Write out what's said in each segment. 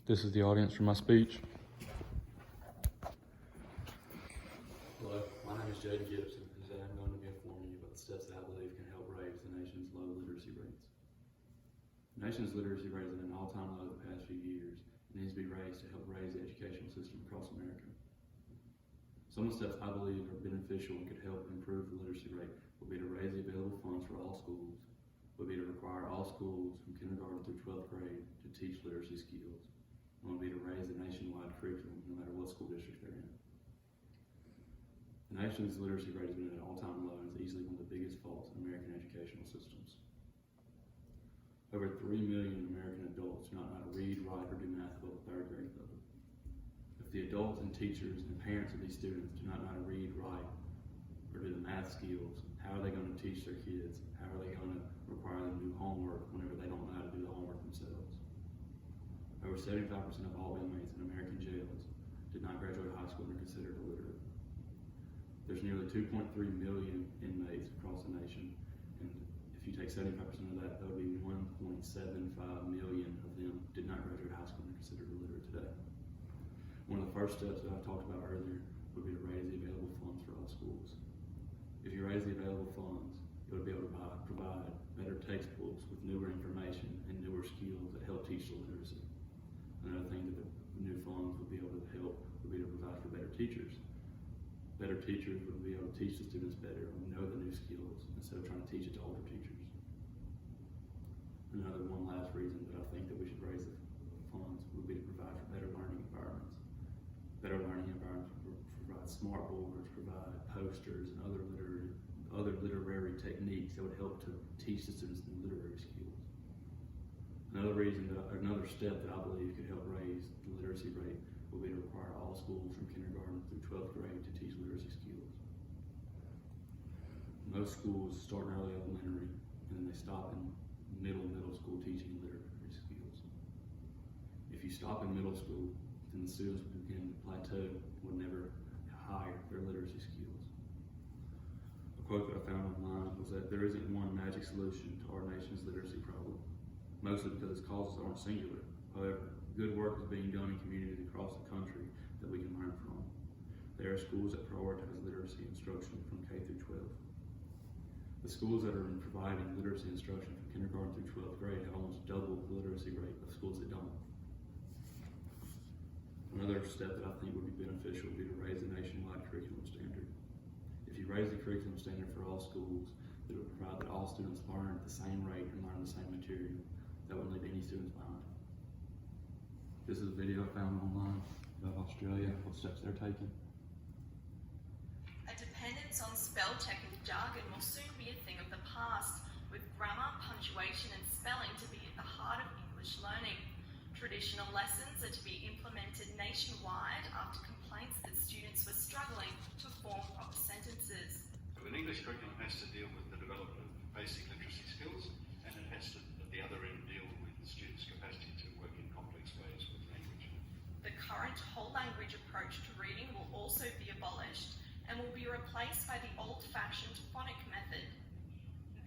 This is the audience for my speech. Hello, my name is Jaden Gibson, and today I'm going to be informing you about the steps that I believe can help raise the nation's low literacy rates. The nation's literacy rate is at an all-time low the past few years and needs to be raised to help raise the educational system across America. Some of the steps I believe are beneficial and could help improve the literacy rate would be to raise the available funds for all schools, would be to require all schools from kindergarten through 12th grade to teach literacy skills, and would be to raise the nationwide curriculum no matter what school district they're in. The nation's literacy rate has been at an all-time low and is easily one of the biggest faults in American educational systems. Over 3 million American adults do not know how to read, write, or do math above the 3rd grade level. If the adults and teachers and parents of these students do not know how to read, write, or do the math skills, how are they going to teach their kids? How are they going to require them to do homework whenever they don't know how to do the homework themselves? Over 75% of all inmates in American jails did not graduate high school and are considered illiterate. There's nearly 2.3 million inmates across the nation, and if you take 75% of that, that would be 1.75 million of them did not graduate high school and are considered illiterate today. One of the first steps that I talked about earlier would be to raise the available funds for all schools. If you raise the available funds, it would be able to provide better textbooks with newer information and newer skills that help teach the literacy. Another thing that the new funds would be able to help would be to provide for better teachers. Better teachers would be able to teach the students better and know the new skills instead of trying to teach it to older teachers. One last reason that I think that we should raise the funds would be to provide for better learning environments. Better learning environments would provide smart boards, provide posters, and other literary techniques that would help to teach the students the literary skills. Another step that I believe could help raise the literacy rate would be to require all schools from kindergarten through 12th grade to teach literacy skills. Most schools start in early elementary and then they stop in middle school teaching literary skills. If you stop in middle school, then the students would begin to plateau, would never hire their literacy skills. A quote that I found online was that there isn't one magic solution to our nation's literacy problem, mostly because its causes aren't singular. However, good work is being done in communities across the country that we can learn from. There are schools that prioritize literacy instruction from K through 12. The schools that are providing literacy instruction from kindergarten through 12th grade have almost double the literacy rate of schools that don't. Another step that I think would be beneficial would be to raise the nationwide curriculum standard. If you raise the curriculum standard for all schools, it would provide that all students learn at the same rate and learn the same material. That wouldn't leave any students behind. This is a video I found online about Australia, what steps they're taking. A dependence on spell check and jargon will soon be a thing of the past, with grammar, punctuation and spelling to be at the heart of English learning. Traditional lessons are to be implemented nationwide after complaints that students were struggling to form proper sentences. An English curriculum has to deal with the development of basic literacy skills, and it has to, at the other end, deal with the students' capacity to work in complex ways with language. The current whole language approach to reading will also be abolished and will be replaced by the old-fashioned phonic method.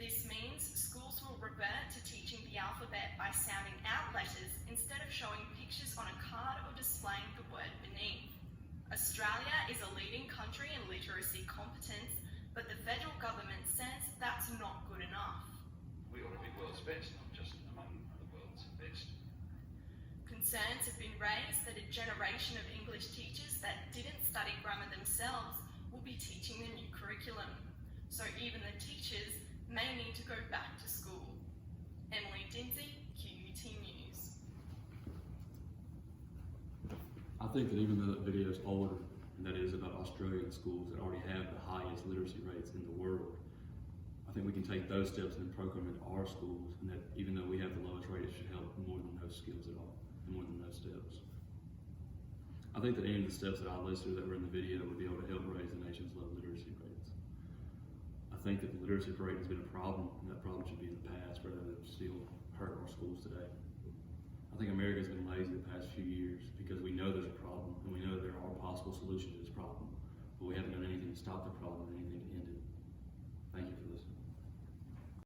This means schools will revert to teaching the alphabet by sounding out letters instead of showing pictures on a card or displaying the word beneath. Australia is a leading country in literacy competence, but the federal government says that's not good enough. We ought to be world's best, not just among the world's best. Concerns have been raised that a generation of English teachers that didn't study grammar themselves will be teaching the new curriculum. So even the teachers may need to go back to school. Emily Dinsey, QUT News. I think that even though that video is older, and that is about Australian schools that already have the highest literacy rates in the world, I think we can take those steps and program into our schools, and that even though we have the lowest rate, it should help more than those skills at all, and more than those steps. I think that any of the steps that I listed that were in the video would be able to help raise the nation's low literacy rates. I think that the literacy rate has been a problem, and that problem should be in the past rather than still hurt our schools today. I think America's been lazy the past few years because we know there's a problem, and we know there are possible solutions to this problem, but we haven't done anything to stop the problem or anything to end it. Thank you for listening.